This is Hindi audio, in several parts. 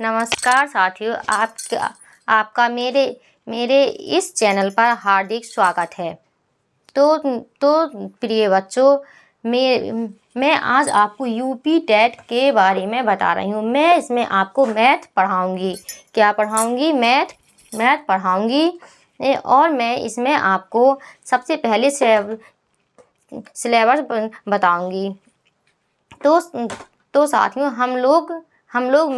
नमस्कार साथियों, आपका मेरे इस चैनल पर हार्दिक स्वागत है। तो प्रिय बच्चों, मैं आज आपको यूपी टेट के बारे में बता रही हूँ। मैं इसमें आपको मैथ पढ़ाऊँगी। क्या पढ़ाऊँगी? मैथ पढ़ाऊँगी। और मैं इसमें आपको सबसे पहले सिलेबस बताऊँगी। तो साथियों, हम लोग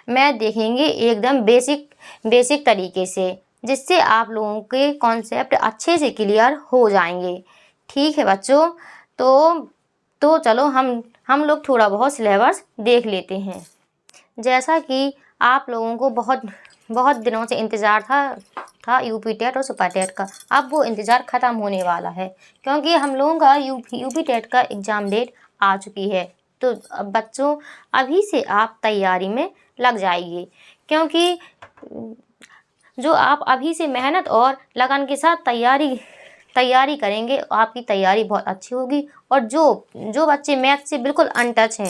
मैथ देखेंगे एकदम बेसिक तरीके से, जिससे आप लोगों के कॉन्सेप्ट अच्छे से क्लियर हो जाएंगे। ठीक है बच्चों, तो चलो हम लोग थोड़ा बहुत सिलेबस देख लेते हैं। जैसा कि आप लोगों को बहुत दिनों से इंतज़ार था यूपी टेट और सुपर टेट का, अब वो इंतज़ार ख़त्म होने वाला है, क्योंकि हम लोगों का यूपी टेट का एग्ज़ाम डेट आ चुकी है। तो अब बच्चों, अभी से आप तैयारी में लग जाइए, क्योंकि जो आप अभी से मेहनत और लगन के साथ तैयारी करेंगे, आपकी तैयारी बहुत अच्छी होगी। और जो बच्चे मैथ से बिल्कुल अनटच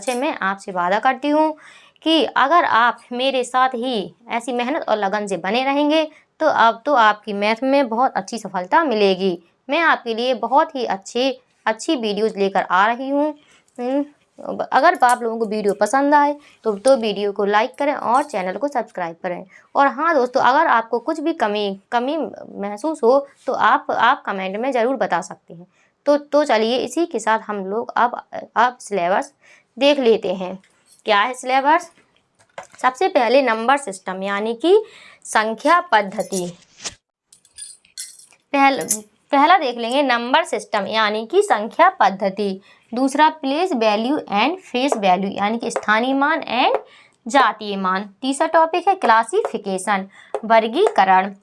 हैं, मैं आपसे वादा करती हूँ कि अगर आप मेरे साथ ही ऐसी मेहनत और लगन से बने रहेंगे, तो अब तो आपकी मैथ में बहुत अच्छी सफलता मिलेगी। मैं आपके लिए बहुत ही अच्छी वीडियोज़ लेकर आ रही हूँ। अगर आप लोगों को वीडियो पसंद आए तो वीडियो को लाइक करें और चैनल को सब्सक्राइब करें। और हाँ दोस्तों, अगर आपको कुछ भी कमी महसूस हो तो आप कमेंट में ज़रूर बता सकते हैं। तो चलिए, इसी के साथ हम लोग अब सिलेबस देख लेते हैं। क्या है सिलेबस? सबसे पहले नंबर सिस्टम यानी कि संख्या पद्धति। पहला देख लेंगे नंबर सिस्टम यानी कि संख्या पद्धति। दूसरा place value and face value यानी कि स्थानीय मान एंड जातीय मान। तीसरा टॉपिक है क्लासिफिकेशन, वर्गीकरण।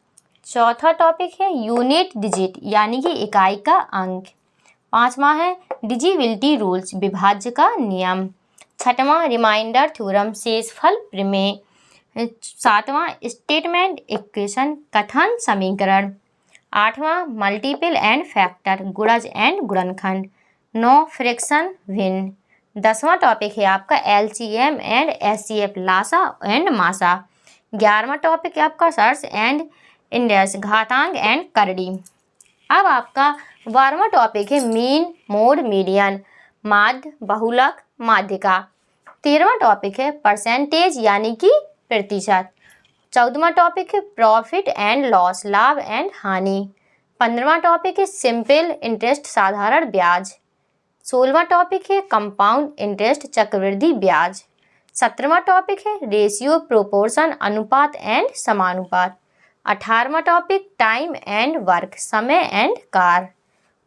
चौथा टॉपिक है यूनिट डिजिट यानी कि इकाई का अंक। पांचवा है डिजिबिलिटी रूल्स, विभाज्य का नियम। छठवां रिमाइंडर थ्योरम, शेषफल प्रमेय। सातवां स्टेटमेंट इक्वेशन, कथन समीकरण। आठवां मल्टीपल एंड फैक्टर, गुणज एंड गुणनखंड। 9 फ्रैक्शन भिन्न। 10वां टॉपिक है आपका एलसीएम एंड एचसीएफ, लासा एंड मासा। 11वां टॉपिक है आपका सर्च एंड इंडेक्स, घातांक एंड करड़ी। अब आपका 12वां टॉपिक है मीन, मोड, मीडियन, माध्य, बहुलक, माध्यिका। 13वां टॉपिक है परसेंटेज यानी कि प्रतिशत। 14वां टॉपिक है प्रॉफिट एंड लॉस, लाभ एंड हानि। 15वां टॉपिक है सिंपल इंटरेस्ट, साधारण ब्याज। 16वां टॉपिक है कंपाउंड इंटरेस्ट, चक्रवृद्धि ब्याज। 17वां टॉपिक है रेशियो, प्रोपोर्शन, अनुपात एंड समानुपात। 18वां टॉपिक टाइम एंड वर्क, समय एंड कार्य।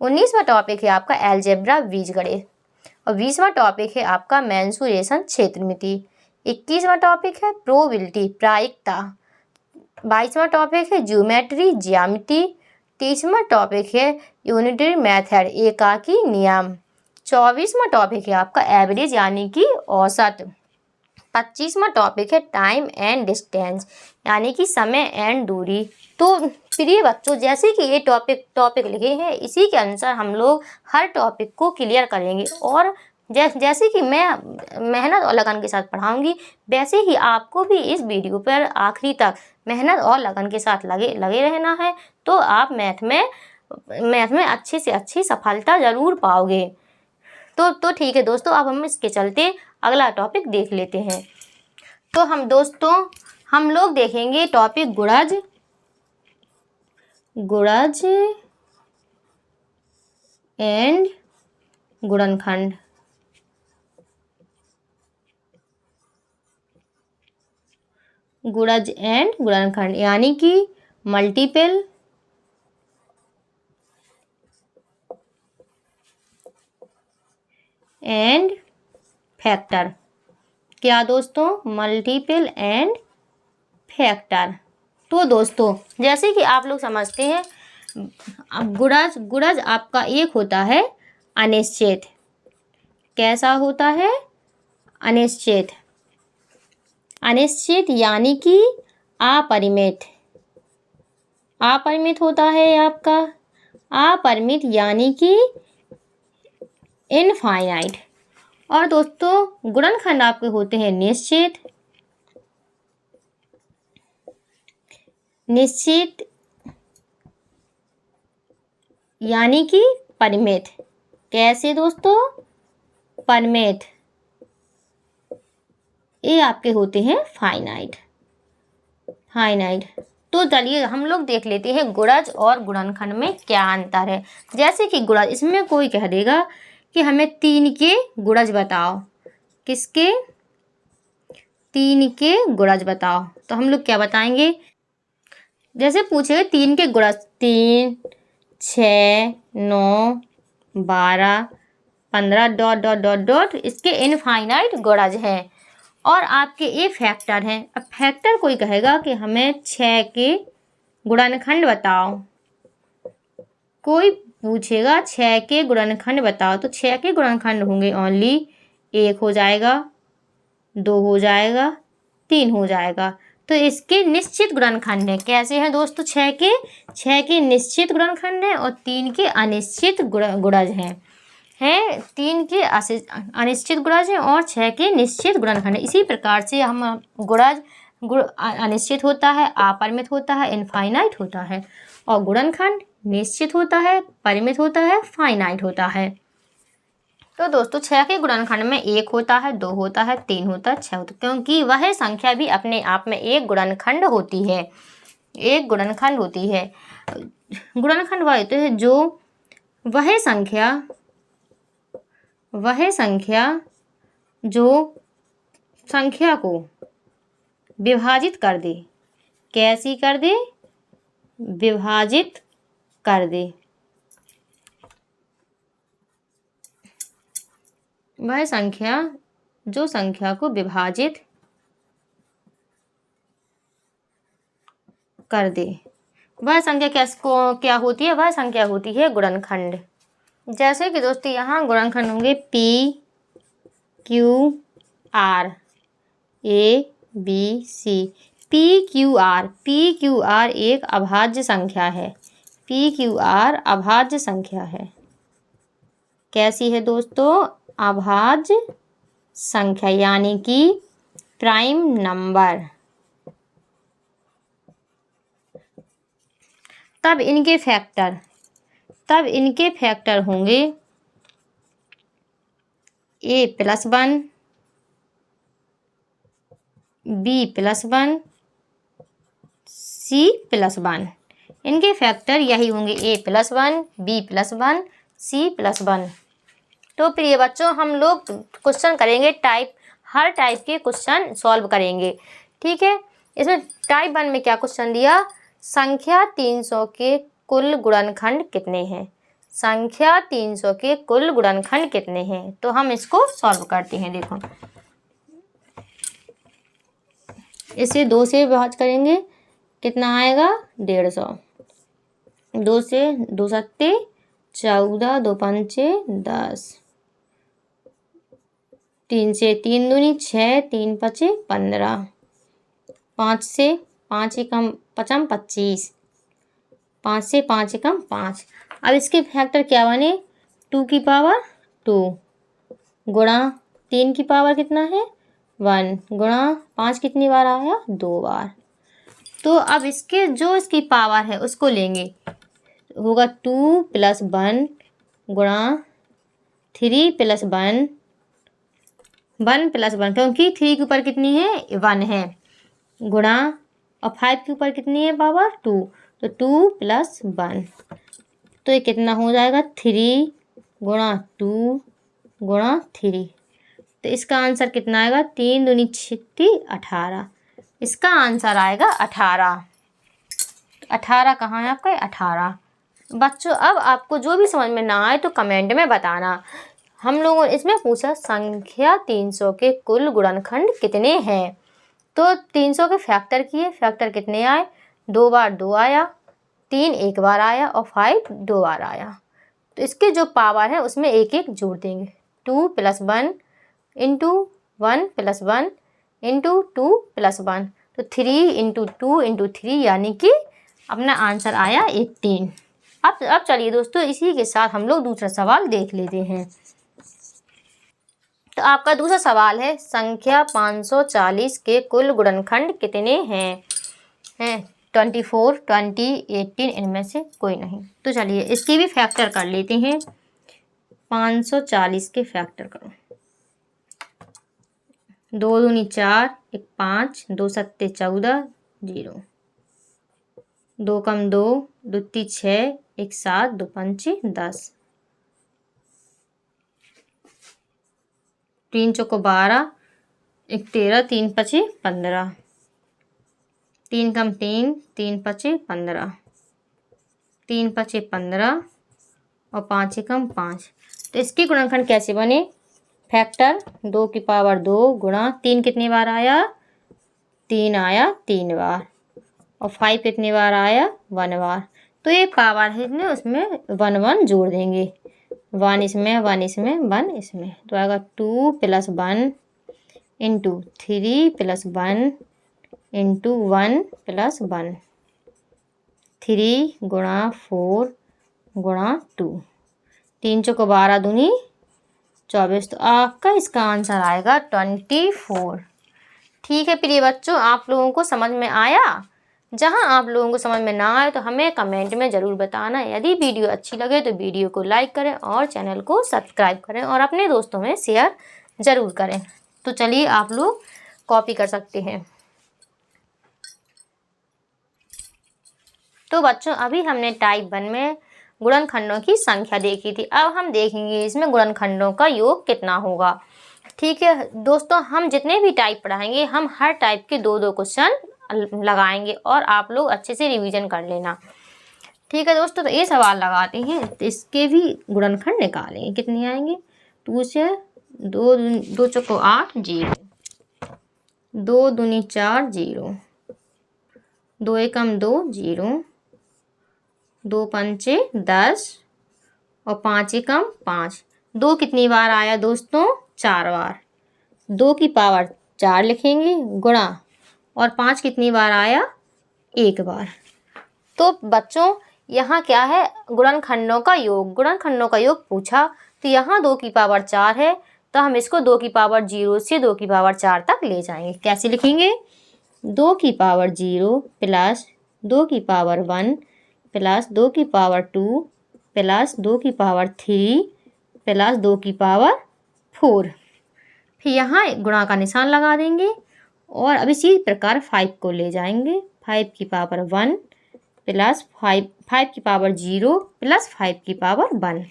19वां टॉपिक है आपका एलजेब्रा, बीजगणित। और 20वां टॉपिक है आपका मेंसुरेशन, क्षेत्रमिति। 21वां टॉपिक है प्रोबेबिलिटी, प्रायिकता। 22वां टॉपिक है ज्योमेट्री, ज्यामिति। 23वां टॉपिक है यूनिटरी मेथड, एकाकी नियम। 24वां टॉपिक है आपका एवरेज यानी कि औसत। 25वां टॉपिक है टाइम एंड डिस्टेंस यानी कि समय एंड दूरी। तो प्रिय बच्चों, जैसे कि ये टॉपिक लिखे हैं, इसी के अनुसार हम लोग हर टॉपिक को क्लियर करेंगे। और जैसे कि मैं मेहनत और लगन के साथ पढ़ाऊंगी, वैसे ही आपको भी इस वीडियो पर आखिरी तक मेहनत और लगन के साथ लगे रहना है। तो आप मैथ में अच्छी से अच्छी सफलता ज़रूर पाओगे। तो ठीक है दोस्तों, अब हम इसके चलते अगला टॉपिक देख लेते हैं। तो हम लोग देखेंगे टॉपिक गुणज एंड गुणनखंड। गुणज एंड गुणनखंड यानी कि मल्टीपल एंड फैक्टर। क्या दोस्तों? Multiple and factor. तो दोस्तों, जैसे कि आप लोग समझते हैं, अब गुणज आपका एक होता है अनिश्चित। कैसा होता है? अनिश्चित यानी कि अपरिमित होता है आपका। अपरिमित यानी कि इनफाइनाइट। और दोस्तों गुणनखंड आपके होते हैं निश्चित, निश्चित यानी कि परिमित। कैसे दोस्तों? परिमित। ये आपके होते हैं फाइनाइट, फाइनाइट। तो चलिए हम लोग देख लेते हैं गुणज और गुणनखंड में क्या अंतर है। जैसे कि गुणज, इसमें कोई कह देगा कि हमें 3 के गुणज बताओ। किसके? 3 के गुणज बताओ। तो हम लोग क्या बताएंगे? जैसे पूछेगा 3 के गुणज, 3, 6, 9, 12, 15 डॉट डॉट डॉट डॉट, इसके इनफाइनाइट गुणज हैं। और आपके ये फैक्टर हैं। अब फैक्टर कोई कहेगा कि हमें 6 के गुणनखंड बताओ। कोई पूछेगा 6 के गुणनखंड बताओ, तो 6 के गुणनखंड होंगे ओनली 1 हो जाएगा, 2 हो जाएगा, 3 हो जाएगा। तो इसके निश्चित गुणनखंड हैं। कैसे हैं दोस्तों? 6 के निश्चित गुणनखंड हैं और 3 के अनिश्चित गुणज हैं। 3 के अनिश्चित गुणज हैं और 6 के निश्चित गुणनखंड हैं। इसी प्रकार से हम गुणज अनिश्चित होता है, अपरिमित होता है, इनफाइनाइट होता है, और गुणनखंड निश्चित होता है, परिमित होता है, फाइनाइट होता है। तो दोस्तों 6 के गुणनखंड में 1 होता है, 2 होता है, 3 होता है, 6 होता है, क्योंकि वह संख्या भी अपने आप में एक गुणनखंड होती है, एक गुणनखंड होती है। गुणनखंड वह होते हैं जो वह संख्या जो संख्या को विभाजित कर दे। कैसी कर दे? विभाजित कर दे। वह संख्या जो संख्या को विभाजित कर दे, वह संख्या क्या होती है? वह संख्या होती है गुणनखंड। जैसे कि दोस्तों यहाँ गुणनखंड होंगे P, Q, R, A, B, C। PQR एक अभाज्य संख्या है। PQR अभाज्य संख्या है। कैसी है दोस्तों? अभाज्य संख्या, यानी कि प्राइम नंबर। तब इनके फैक्टर होंगे A+1, B+1, C+1। इनके फैक्टर यही होंगे A+1, B+1, C+1। तो प्रिय बच्चों हम लोग क्वेश्चन करेंगे हर टाइप के क्वेश्चन सॉल्व करेंगे, ठीक है। इसमें टाइप 1 में क्या क्वेश्चन दिया? संख्या 300 के कुल गुणनखंड कितने हैं? संख्या 300 के कुल गुणनखंड कितने हैं? तो हम इसको सॉल्व करते हैं। देखो, इसे 2 से विभाजित करेंगे, कितना आएगा? 150। 2 से 2 सत्ते 14, 2 पंचे 10, 3 से 3 दूनी 6, 3 पचे 15, 5 से 5 एकम 5 25, 5 से 5 एकम 5। अब इसके फैक्टर क्या बने? 2 की पावर 2 गुणा 3 की पावर कितना है? 1 गुणा 5 कितनी बार आया? 2 बार। तो अब इसकी पावर है उसको लेंगे, होगा 2 + 1 गुणा 3 + 1, 1 + 1, क्योंकि 3 के ऊपर कितनी है? 1 है, गुणा और 5 के ऊपर कितनी है पावर? 2, तो 2 + 1, तो ये कितना हो जाएगा? 3 गुणा 2 गुणा 3। तो इसका आंसर कितना आएगा? 3 दूनी 6 18। इसका आंसर आएगा 18। 18 कहाँ है आपका? 18। बच्चों अब आपको जो भी समझ में ना आए तो कमेंट में बताना। हम लोगों ने इसमें पूछा संख्या 300 के कुल गुणनखंड कितने हैं। तो 300 के फैक्टर किए, फैक्टर कितने आए? 2 बार 2 आया, 3 एक बार आया और 5 2 बार आया। तो इसके जो पावर है उसमें एक एक जोड़ देंगे, 2 + 1 इंटू 1 + 1 इंटू 2 + 1, तो 3 इंटू 2 इंटू 3, यानी कि अपना आंसर आया 18। अब चलिए दोस्तों इसी के साथ हम लोग दूसरा सवाल देख लेते हैं। तो आपका दूसरा सवाल है, संख्या 540 के कुल गुणनखंड कितने हैं? 24, 20, 18, इनमें से कोई नहीं। तो चलिए इसकी भी फैक्टर कर लेते हैं। 540 के फैक्टर करो। 2 दूनी 4, 1 5, 2 सत्ते 14, 0, 2 कम 2, 2 ती 6, 1 7, 2 पंचे 10, 3 चौको 12, 1 13, 3 पचे 15, 3 कम 3, 3 पचे 15, 3 पचे 15 और 5 एकम 5। तो इसके गुणनखंड कैसे बने? फैक्टर 2 की पावर 2 गुणा 3 कितनी बार आया? 3 आया 3 बार, और 5 कितनी बार आया? 1 बार। तो ये पावर है इसमें, उसमें 1 1 जोड़ देंगे, 1 इसमें 1 इसमें 1 इसमें, तो आएगा 2 + 1 इंटू 3 + 1 इंटू 1 + 1, 3 गुणा 4 गुणा 2, 3 चौको 12 दूनी 24। तो आपका इसका आंसर आएगा 24। ठीक है प्रिय बच्चों, आप लोगों को समझ में आया? जहां आप लोगों को समझ में ना आए तो हमें कमेंट में ज़रूर बताना। यदि वीडियो अच्छी लगे तो वीडियो को लाइक करें और चैनल को सब्सक्राइब करें और अपने दोस्तों में शेयर ज़रूर करें। तो चलिए आप लोग कॉपी कर सकते हैं। तो बच्चों अभी हमने टाइप 1 में गुणनखंडों की संख्या देखी थी। अब हम देखेंगे इसमें गुणनखंडों का योग कितना होगा। ठीक है दोस्तों, हम जितने भी टाइप पढ़ाएंगे हम हर टाइप के 2-2 क्वेश्चन लगाएंगे और आप लोग अच्छे से रिवीजन कर लेना। ठीक है दोस्तों, तो ये सवाल लगाते हैं, तो इसके भी गुणनखंड निकालेंगे। कितने आएंगे? 2 से 2 2 चौको 8, 0, 2 दूनी 4, 0, 2 एकम 2, 0, 2 पंचे 10 और 5 एकम 5। 2 कितनी बार आया दोस्तों? 4 बार। 2 की पावर 4 लिखेंगे गुणा, और 5 कितनी बार आया? 1 बार। तो बच्चों यहाँ क्या है? गुणनखंडों का योग। गुणनखंडों का योग पूछा तो यहाँ 2 की पावर 4 है, तो हम इसको 2 की पावर 0 से 2 की पावर 4 तक ले जाएंगे। कैसे लिखेंगे? 2 की पावर 0 प्लस 2 की पावर 1 प्लस 2 की पावर 2 प्लस 2 की पावर 3 प्लस 2 की पावर 4। फिर यहाँ गुणा का निशान लगा देंगे और अब इसी प्रकार 5 को ले जाएंगे। 5 की पावर 1 प्लस 5 की पावर 0 प्लस 5 की पावर 1।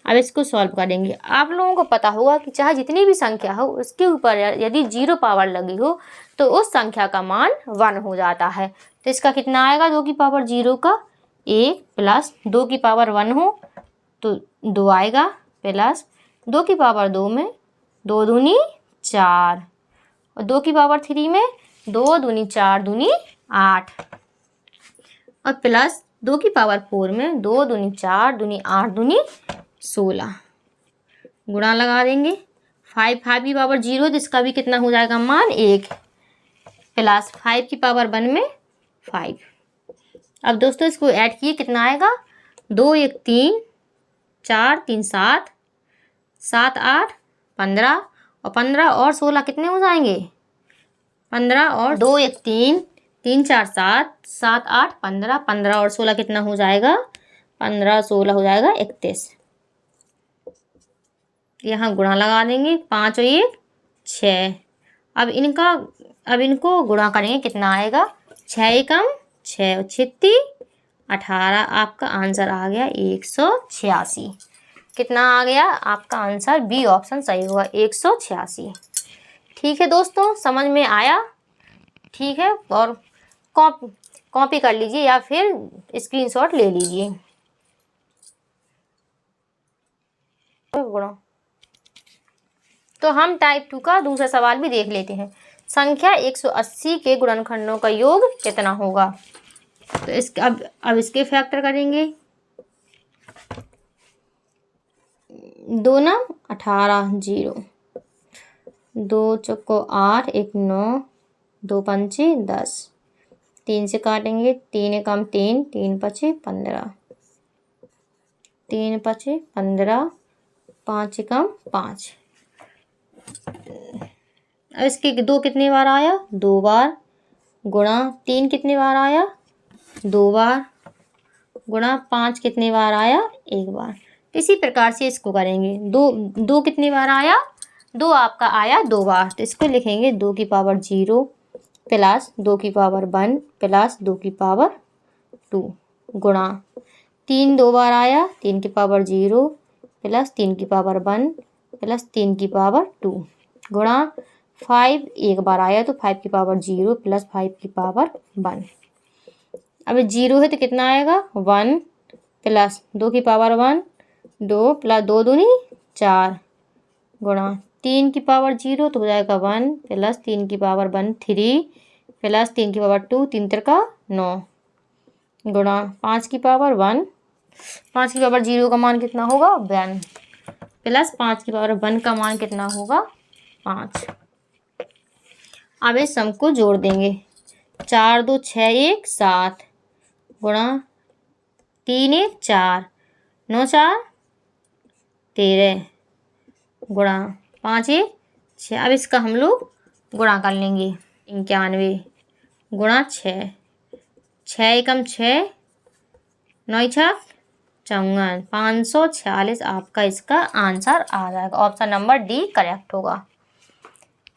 अब इसको सॉल्व करेंगे। आप लोगों को पता होगा कि चाहे जितनी भी संख्या हो उसके ऊपर यदि 0 पावर लगी हो तो उस संख्या का मान 1 हो जाता है। तो इसका कितना आएगा? 2 की पावर 0 का 1 प्लस 2 की पावर 1 हो तो 2 आएगा, प्लस 2 की पावर 2 में 2 दूनी 4 और 2 की पावर 3 में 2 दूनी 4 दूनी 8 और प्लस 2 की पावर 4 में 2 दूनी 4 दूनी 8 दूनी 16। गुणा लगा देंगे। 5 की पावर 0 तो इसका भी कितना हो जाएगा मान? 1 प्लस 5 की पावर 1 में 5। अब दोस्तों इसको ऐड किए कितना आएगा? 2 1 3, 4 3 7, 7 8 15 और 15 और 16 कितने हो जाएंगे? 15 और 2 1 3, 3 4 7, 7 8 15, 15 और 16 कितना हो जाएगा? 15 16 हो जाएगा 31। यहाँ गुणा लगा देंगे। 5 और 1 6। अब इनको गुणा करेंगे, कितना आएगा? 6 एकम 6 और 6 18। आपका आंसर आ गया 186। कितना आ गया? आपका आंसर बी ऑप्शन सही होगा, 186। ठीक है दोस्तों, समझ में आया? ठीक है, और कॉपी कर लीजिए या फिर स्क्रीनशॉट ले लीजिए। तो हम टाइप 2 का दूसरा सवाल भी देख लेते हैं। संख्या 180 के गुणनखंडों का योग कितना होगा? तो अब इसके फैक्टर करेंगे। 2 9 18, 0, 2 चौको 8 1 9, 2 पंचे 10, 3 से काटेंगे, 3 एकम 3, 3 पचे 15, 3 पचे 15, 5 एकम 5, अब इसके 2 कितनी बार आया? 2 बार, गुणा 3 कितनी बार आया? 2 बार, गुणा 5 कितनी बार आया? 1 बार। इसी प्रकार से इसको करेंगे। 2 कितनी बार आया? 2 आपका आया 2 बार, तो इसको लिखेंगे 2 की पावर 0 प्लस 2 की पावर 1 प्लस 2 की पावर 2, गुणा 3 2 बार आया, 3 की पावर 0 प्लस 3 की पावर 1 प्लस 3 की पावर 2, गुणा 5 1 बार आया तो 5 की पावर 0 प्लस 5 की पावर 1। अब 0 है तो कितना आएगा? 1 प्लस 2 की पावर 1, 2 प्लस 2 दूनी 4, गुणा 3 की पावर 0 तो हो जाएगा 1 प्लस 3 की पावर 1 3 प्लस 3 की पावर 2 3 तिरका 9, गुणा 5 की पावर 1, 5 की पावर 0 का मान कितना होगा? 1 प्लस 5 की पावर 1 का मान कितना होगा? 5। अब इस सम को जोड़ देंगे। 4 2 6 1 7, गुणा 3 1 4, 9 4 13, गुणा 5 1 6। अब इसका हम लोग गुणा कर लेंगे। 91 गुणा 6, 6 एकम 6, 9 6 54, 546 आपका इसका आंसर आ जाएगा। ऑप्शन नंबर डी करेक्ट होगा।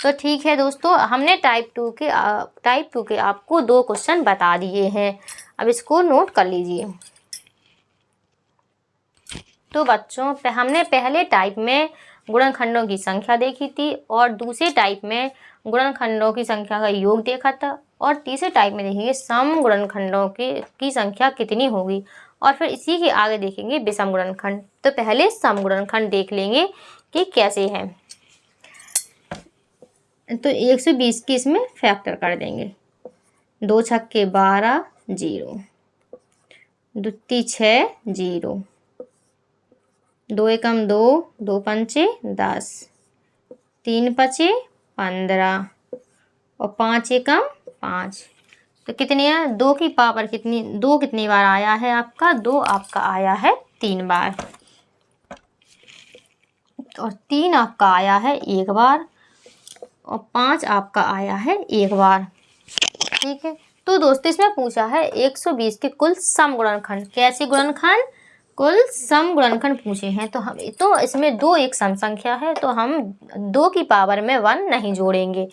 तो ठीक है दोस्तों, हमने टाइप टू के आपको 2 क्वेश्चन बता दिए हैं। अब इसको नोट कर लीजिए। तो बच्चों, हमने पहले टाइप में गुणनखंडों की संख्या देखी थी और दूसरे टाइप में गुणनखंडों की संख्या का योग देखा था, और तीसरे टाइप में देखेंगे सम गुणनखंडों की संख्या कितनी होगी, और फिर इसी के आगे देखेंगे विषम गुणनखंड। तो पहले सम गुणनखंड देख लेंगे कि कैसे हैं। तो 120 की इसमें फैक्टर कर देंगे। 2 छक्के 12 0, 2 तीन 6 0, 2 एकम 2, 2 पंचे 10, 3 पचे 15 और 5 एकम 5। तो कितनी है? 2 की पावर कितनी? 2 कितनी बार आया है आपका? 2 आपका आया है 3 बार, और 3 आपका आया है 1 बार, और 5 आपका आया है 1 बार। ठीक है। तो दोस्तों, इसमें पूछा है 120 के कुल सम गुणनखंड। कैसे गुणनखंड? कुल सम गुणनखंड पूछे हैं। तो इसमें 2 एक सम संख्या है, तो हम 2 की पावर में 1 नहीं जोड़ेंगे,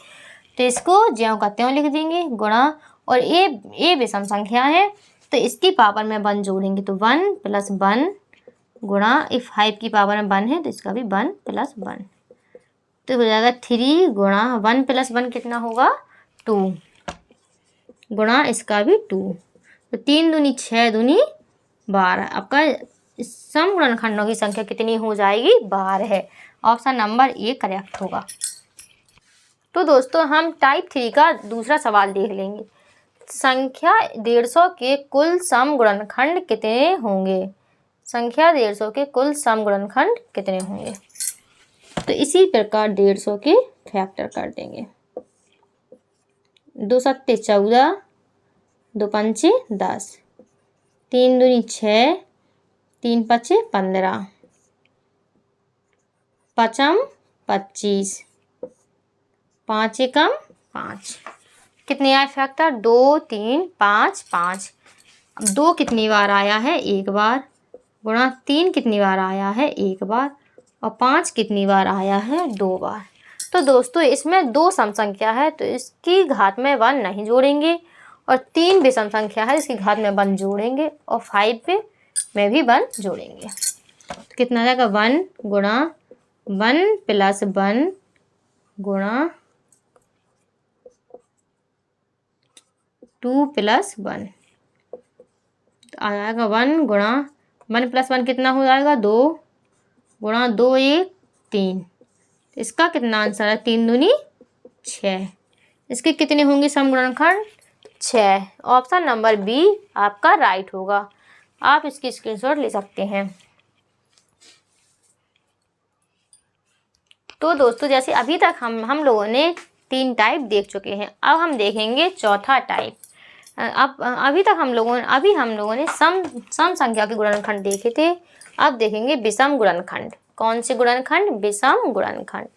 तो इसको ज्यों का त्यों लिख देंगे, गुणा। और ए विषम संख्या है, तो इसकी पावर में 1 जोड़ेंगे, तो 1 प्लस 1, गुणा 5 की पावर में 1 है तो इसका भी 1 प्लस 1, तो हो जाएगा 3, गुणा 1 प्लस 1 कितना होगा? 2, गुणा इसका भी 2, तो 3 दूनी 6 दूनी 12। आपका सम गुणनखंडों की संख्या कितनी हो जाएगी? 12 है। ऑप्शन नंबर ए करेक्ट होगा। तो दोस्तों, हम टाइप 3 का दूसरा सवाल देख लेंगे। संख्या 150 के कुल सम गुणनखंड कितने होंगे? संख्या 150 के कुल सम गुणनखंड कितने होंगे? तो इसी प्रकार 150 के फैक्टर कर देंगे। 2 सत्ते 14, 2 पंचे 10, 3 दूनी 6, 3 पचे 15, पचम 25, 5 एकम 5। कितने आए फैक्टर? 2 3 5 5। अब 2 कितनी बार आया है? 1 बार, गुणा 3 कितनी बार आया है? 1 बार, और 5 कितनी बार आया है? 2 बार। तो दोस्तों, इसमें 2 सम संख्या है, तो इसकी घात में 1 नहीं जोड़ेंगे, और 3 विषम संख्या है, इसकी घात में 1 जोड़ेंगे, और 5 में भी 1 जोड़ेंगे। तो कितना जाएगा? 1 गुणा 1 प्लस 1 गुणा 2 प्लस 1, आ जाएगा 1 गुणा 1 प्लस 1 कितना हो जाएगा? 2, गुणा 2 1 3। इसका कितना आंसर है? 3 दूनी 6। इसके कितने होंगे सम गुणनखंड? 6। ऑप्शन नंबर बी आपका राइट होगा। आप इसकी स्क्रीनशॉट ले सकते हैं। तो दोस्तों, जैसे अभी तक हम लोगों ने 3 टाइप देख चुके हैं, अब हम देखेंगे चौथा टाइप। अभी हम लोगों ने सम संख्या के गुणनखंड देखे थे। अब देखेंगे विषम गुणनखंड। कौन से गुणनखंड? विषम गुणनखंड।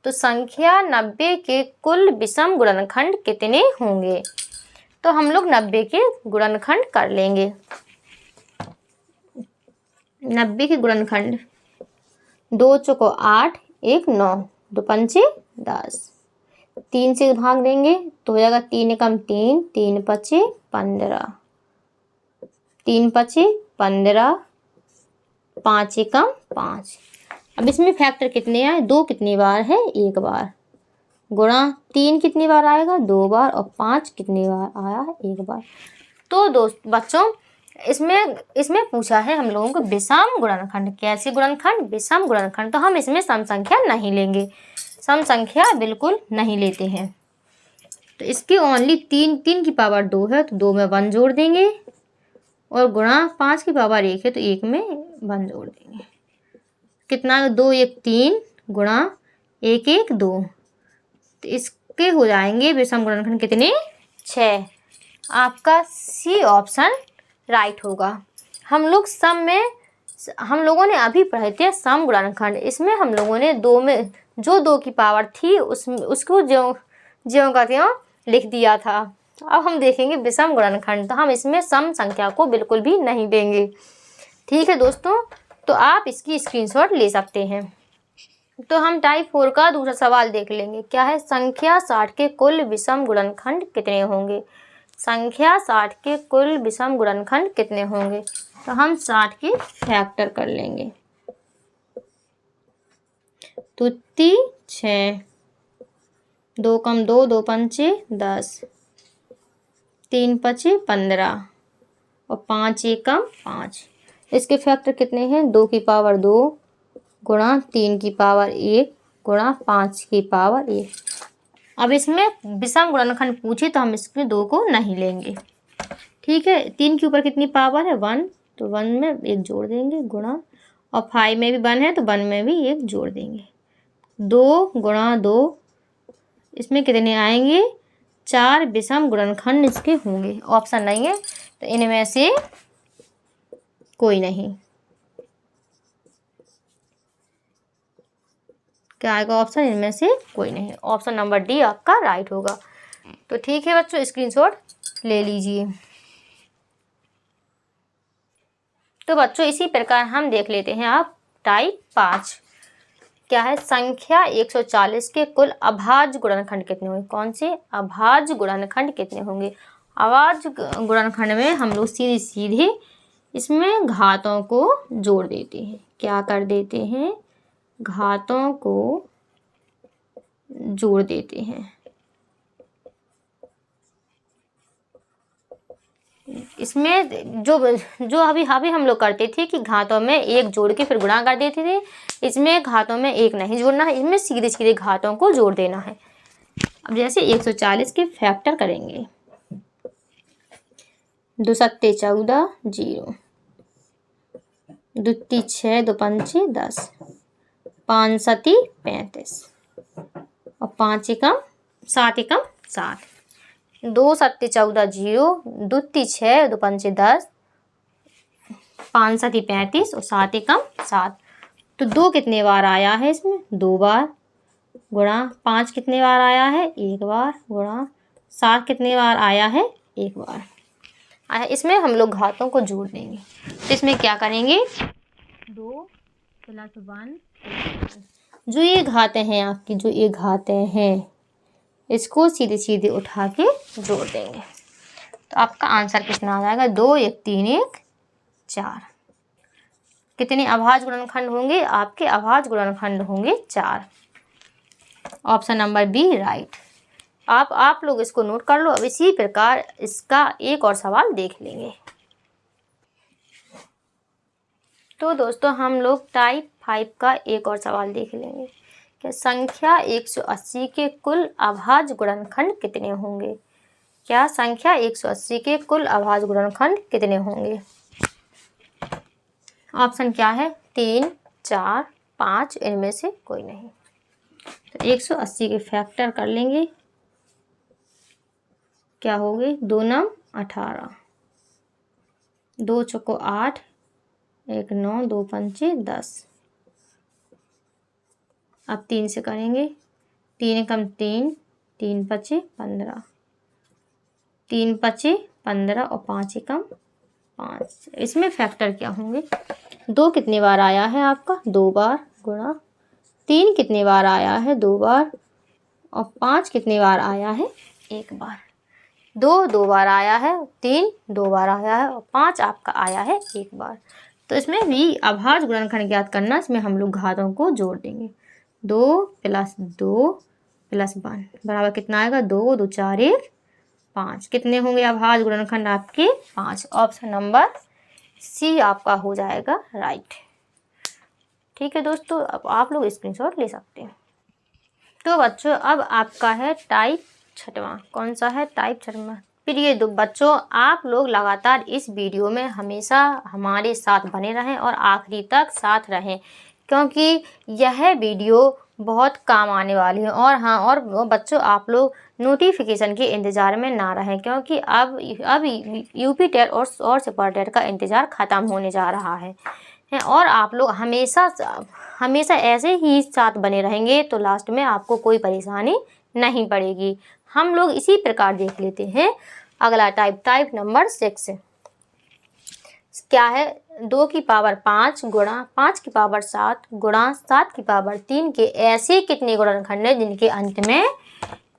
तो संख्या 90 के कुल विषम गुणनखंड कितने होंगे? तो हम लोग 90 के गुणनखंड कर लेंगे। 90 के गुणनखंड 2 चौको 8, 1 9, 2 पंचे 10, 3 से भाग देंगे तो हो जाएगा 3 एकम 3, 3 पचे 15, 3 पचे 15, 5 एकम 5। अब इसमें फैक्टर कितने आए? 2 कितनी बार है? 1 बार, गुणा 3 कितनी बार आएगा? 2 बार, और 5 कितनी बार आया है? 1 बार। तो बच्चों इसमें पूछा है हम लोगों को विषम गुणनखंड। कैसे गुणनखंड? विषम गुणनखंड। तो हम इसमें सम संख्या नहीं लेंगे, सम संख्या बिल्कुल नहीं लेते हैं। तो इसके ओनली 3 की पावर 2 है तो 2 में 1 जोड़ देंगे, और गुणा 5 की पावर 1 है तो 1 में 1 जोड़ देंगे। कितना? 2 1 3 गुणा 1 1 2। तो इसके हो जाएंगे विषम गुणनखंड कितने? 6। आपका सी ऑप्शन राइट होगा। हम लोगों ने अभी पढ़े थे सम गुणनखंड। इसमें हम लोगों ने 2 में जो 2 की पावर थी उसको ज्यों का त्यों लिख दिया था। अब हम देखेंगे विषम गुणनखंड, तो हम इसमें सम संख्या को बिल्कुल भी नहीं देंगे। ठीक है दोस्तों, तो आप इसकी स्क्रीनशॉट ले सकते हैं। तो हम टाइप 4 का दूसरा सवाल देख लेंगे। क्या है? संख्या 60 के कुल विषम गुणनखंड कितने होंगे? संख्या 60 के कुल विषम गुणनखंड कितने होंगे? तो हम 60 के फैक्टर कर लेंगे। तुत्ती 6, 2 कम 2, 2 पंचे 10, 3 पचे 15, और 5 एकम 5। इसके फैक्टर कितने हैं? 2 की पावर 2 गुणा 3 की पावर 1 गुणा 5 की पावर 1। अब इसमें विषम गुणनखंड पूछे तो हम इसमें 2 को नहीं लेंगे। ठीक है, 3 के ऊपर कितनी पावर है? 1, तो 1 में 1 जोड़ देंगे, गुणा, और 5 में भी 1 है तो 1 में भी 1 जोड़ देंगे। 2 गुणा 2, इसमें कितने आएंगे? 4 विषम गुणनखंड इसके होंगे। ऑप्शन नहीं है तो इनमें से कोई नहीं। क्या आएगा ऑप्शन? इनमें से कोई नहीं। ऑप्शन नंबर डी आपका राइट होगा। तो ठीक है बच्चों, स्क्रीनशॉट ले लीजिए। तो बच्चों इसी प्रकार हम देख लेते हैं आप टाइप 5। क्या है? संख्या 140 के कुल अभाज्य गुणनखंड कितने होंगे? कौन से? अभाज्य गुणनखंड कितने होंगे? अभाज्य गुणनखंड में हम लोग सीधे इसमें घातों को जोड़ देते हैं। क्या कर देते हैं? घातों को जोड़ देते हैं। इसमें जो अभी हम लोग करते थे कि घातों में 1 जोड़ के फिर गुणा कर देते थे, इसमें घातों में 1 नहीं जोड़ना है, इसमें सीधे सीधे घातों को जोड़ देना है। अब जैसे 140 के फैक्टर करेंगे, 2 सत्ते 14 0, 2 ती 6, 2 पंचे 10, 5 सती 35, और 5 एकम 7 एकम 7, 2 सत्ते 14 0, 2 ती 6, 2 पंचे 10, 5 सती 35, और 7 एकम 7। तो 2 कितने बार आया है? इसमें 2 बार, गुणा 5 कितने बार आया है? 1 बार, गुणा 7 कितने बार आया है? 1 बार आया। इसमें हम लोग घातों को जोड़ देंगे। तो इसमें क्या करेंगे? 2 + 1, जो ये घातें हैं आपकी, जो ये घातें हैं, इसको सीधे सीधे उठा के जोड़ देंगे। तो आपका आंसर कितना आ जाएगा? 2 1 3 1 4। कितने अभाज्य गुणनखंड होंगे? आपके अभाज्य गुणनखंड होंगे 4। Option number B right. आप लोग इसको नोट कर लो। अब इसी प्रकार इसका एक और सवाल देख लेंगे। तो दोस्तों हम लोग टाइप 5 का एक और सवाल देख लेंगे। क्या संख्या 180 के कुल अभाज्य गुणनखंड कितने होंगे? क्या संख्या 180 के कुल अभाज्य गुणनखंड कितने होंगे? ऑप्शन क्या है? 3 4 5, इनमें से कोई नहीं। तो 180 के फैक्टर कर लेंगे। क्या हो गए? 2 9 18, 2 चौको 8, 1 9, 2 पंचे 10। अब 3 से करेंगे 3 कम 3, 3 पचे 15, 3 पचे 15 और 5 एकम 5। इसमें फैक्टर क्या होंगे? 2 कितने बार आया है आपका? 2 बार, गुणा 3 कितने बार आया है? 2 बार, और 5 कितने बार आया है? 1 बार। 2 बार आया है, 3 2 बार आया है और 5 आपका आया है 1 बार। तो इसमें भी अभाज्य गुणनखंड ज्ञात करना, इसमें हम लोग घातों को जोड़ देंगे। 2 + 2 + 1 बराबर कितना आएगा? 2 2 4 1 5। कितने होंगे अभाज्य गुणनखंड आपके? 5। ऑप्शन नंबर सी आपका हो जाएगा राइट। ठीक है दोस्तों, अब आप लोग स्क्रीनशॉट ले सकते हैं। तो बच्चों अब आपका है टाइप 6वां। कौन सा है? टाइप 6वां। प्रिय बच्चों, आप लोग लगातार इस वीडियो में हमेशा हमारे साथ बने रहें और आखिरी तक साथ रहें, क्योंकि यह वीडियो बहुत काम आने वाली है। और हाँ, और बच्चों आप लोग नोटिफिकेशन के इंतज़ार में ना रहें, क्योंकि अब यूपी टेट और सुपर टेट का इंतज़ार ख़त्म होने जा रहा है। और आप लोग हमेशा ऐसे ही साथ बने रहेंगे तो लास्ट में आपको कोई परेशानी नहीं पड़ेगी। हम लोग इसी प्रकार देख लेते हैं अगला टाइप नंबर 6 क्या है? 2 की पावर 5 गुणा 5 की पावर 7 गुणा 7 की पावर 3 के ऐसे कितने गुणनखंड हैं जिनके अंत में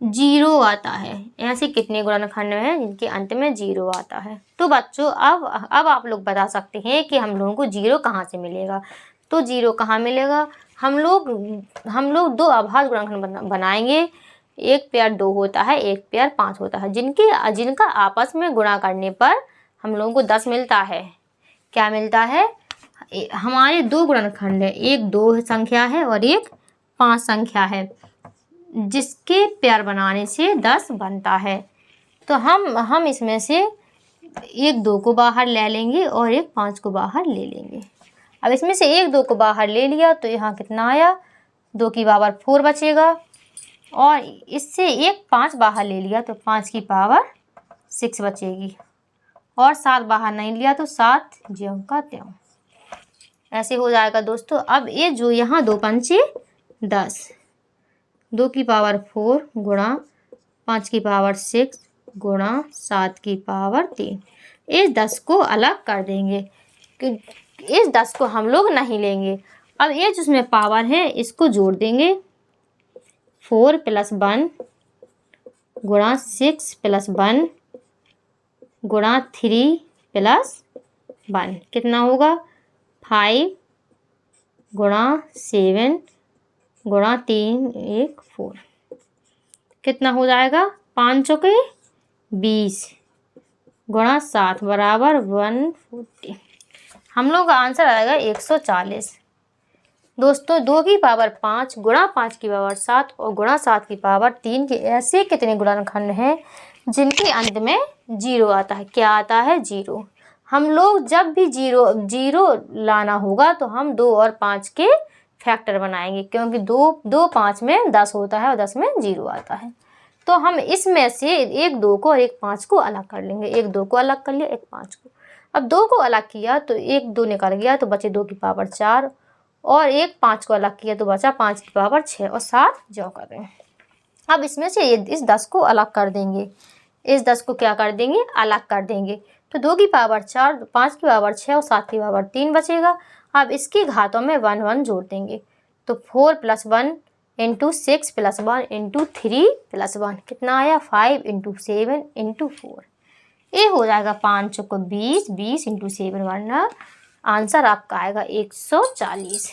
0 आता है? ऐसे कितने गुणनखंड हैं जिनके अंत में 0 आता है? तो बच्चों अब आप लोग बता सकते हैं कि हम लोगों को 0 कहाँ से मिलेगा। तो 0 कहाँ मिलेगा? हम लोग 2 अभाज्य गुणनखंड बनाएंगे। एक पेयर 2 होता है, एक पेयर 5 होता है, जिनका आपस में गुणा करने पर हम लोगों को 10 मिलता है। क्या मिलता है? हमारे 2 गुणनखंड है, एक 2 संख्या है और एक 5 संख्या है, जिसके पेयर बनाने से 10 बनता है। तो हम इसमें से एक 2 को बाहर ले लेंगे और एक 5 को बाहर ले लेंगे। अब इसमें से एक 2 को बाहर ले लिया तो यहाँ कितना आया? 2 की पावर 4 बचेगा, और इससे एक 5 बाहर ले लिया तो 5 की पावर 6 बचेगी, और 7 बाहर नहीं लिया तो 7 ज्यों का त्यों। ऐसे हो जाएगा दोस्तों। अब ये जो यहाँ 2 पंचे 10, 2 की पावर 4 गुणा 5 की पावर 6 गुणा 7 की पावर 3। इस 10 को अलग कर देंगे, इस 10 को हम लोग नहीं लेंगे। अब ये जिसमें पावर है इसको जोड़ देंगे। 4 + 1 गुणा 6 + 1 गुणा 3 + 1 कितना होगा? 5 गुणा 7 गुणा 3 1 4 कितना हो जाएगा? 5 चौके 20 गुणा 7 बराबर 140। हम लोग का आंसर आएगा 140। दोस्तों 2 की पावर 5 गुणा 5 की पावर 7 और गुणा 7 की पावर 3 के ऐसे कितने गुणनखंड हैं जिनके अंत में 0 आता है? क्या आता है? 0। हम लोग जब भी 0 लाना होगा तो हम 2 और 5 के फैक्टर बनाएंगे, क्योंकि 2 5 में 10 होता है और 10 में 0 आता है। तो हम इसमें से एक 2 को और एक 5 को अलग कर लेंगे। एक 2 को अलग कर लिया, एक 5 को। अब 2 को अलग किया तो एक 2 निकल गया तो बचे 2 की पावर 4, और एक 5 को अलग किया तो बचा 5 की पावर 6 और 7 ज्यों कर दें। अब इसमें से इस 10 को अलग कर देंगे। इस 10 को क्या कर देंगे? अलग कर देंगे। तो 2 की पावर 4, 5 की पावर 6 और 7 की पावर 3 बचेगा। अब इसकी घातों में 1 1 जोड़ देंगे। तो 4 + 1 × 6 + 1 × 3 + 1 कितना आया? 5 × 7 × 4। ये हो जाएगा 5 चौको 20, 20 × 7 वरना आंसर आपका आएगा 140।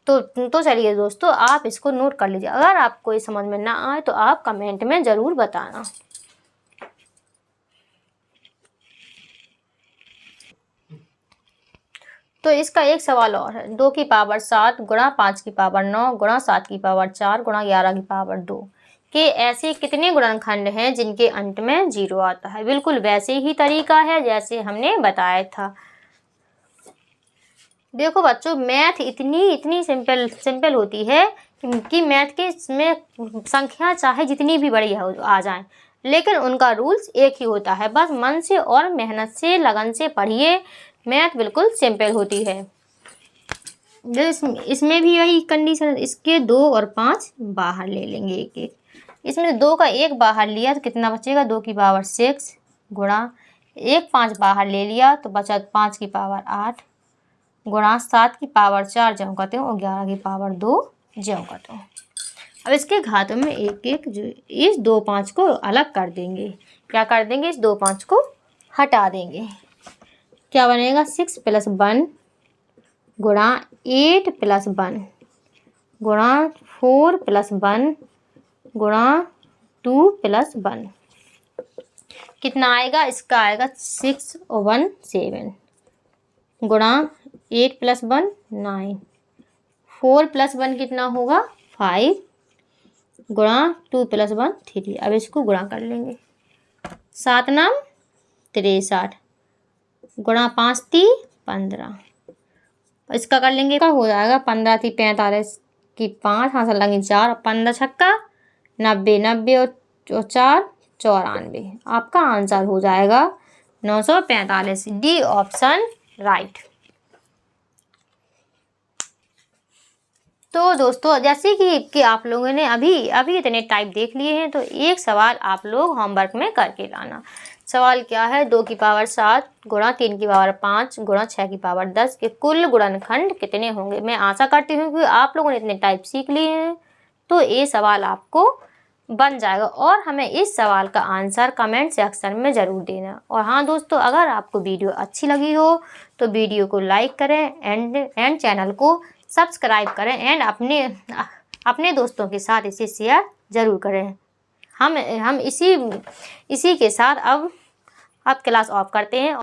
तो चलिए दोस्तों आप इसको नोट कर लीजिए। अगर आपको ये समझ में ना आए तो आप कमेंट में ज़रूर बताना। तो इसका एक सवाल और है। 2 की पावर 7 गुणा 5 की पावर 9 गुणा 7 की पावर 4 गुणा 11 की पावर 2 के ऐसे कितने गुणनखंड हैं जिनके अंत में 0 आता है? बिल्कुल वैसे ही तरीका है जैसे हमने बताया था। देखो बच्चों, मैथ इतनी सिंपल होती है कि मैथ के इसमें संख्या चाहे जितनी भी बड़ी आ जाए, लेकिन उनका रूल्स एक ही होता है। बस मन से और मेहनत से लगन से पढ़िए, मैथ बिल्कुल सिंपल होती है। इसमें भी वही कंडीशन, इसके 2 और 5 बाहर ले लेंगे एक एक। इसमें 2 का 1 बाहर लिया तो कितना बचेगा, 2 की पावर 6 गुणा 1 5 बाहर ले लिया तो बचा 5 की पावर 8 गुणा 7 की पावर 4 ज्यों करते हो और 11 की पावर 2 ज्यों करते हो। अब इसके घातों में एक एक जो इस 2 5 को अलग कर देंगे। क्या कर देंगे, इस 2 5 को हटा देंगे। क्या बनेगा, 6 + 1 गुणा 8 + 1 गुणा 4 + 1 गुणा 2 + 1 कितना आएगा, इसका आएगा 6 और 1 7 गुणा 8 + 1 9 4 + 1 कितना होगा 5 गुणा 2 + 1 3। अब इसको गुणा कर लेंगे। 7 9 63 गुणा 5 3 15। इसका कर लेंगे, का हो जाएगा 15 3 45 की 5 हाथ लगेंगे 4 15 छक्का 90 90 और 4 94। आपका आंसर हो जाएगा 945। D option right. तो दोस्तों जैसे कि आप लोगों ने अभी इतने टाइप देख लिए हैं, तो एक सवाल आप लोग होमवर्क में करके लाना। सवाल क्या है, 2 की पावर 7 गुणा 3 की पावर 5 गुणा 6 की पावर 10 के कुल गुणनखंड कितने होंगे। मैं आशा करती हूँ कि आप लोगों ने इतने टाइप सीख लिए हैं, तो ये सवाल आपको बन जाएगा। और हमें इस सवाल का आंसर कमेंट सेक्शन में ज़रूर देना। और हाँ दोस्तों, अगर आपको वीडियो अच्छी लगी हो तो वीडियो को लाइक करें एंड चैनल को सब्सक्राइब करें एंड अपने दोस्तों के साथ इसे शेयर ज़रूर करें। हम इसी के साथ अब क्लास ऑफ करते हैं।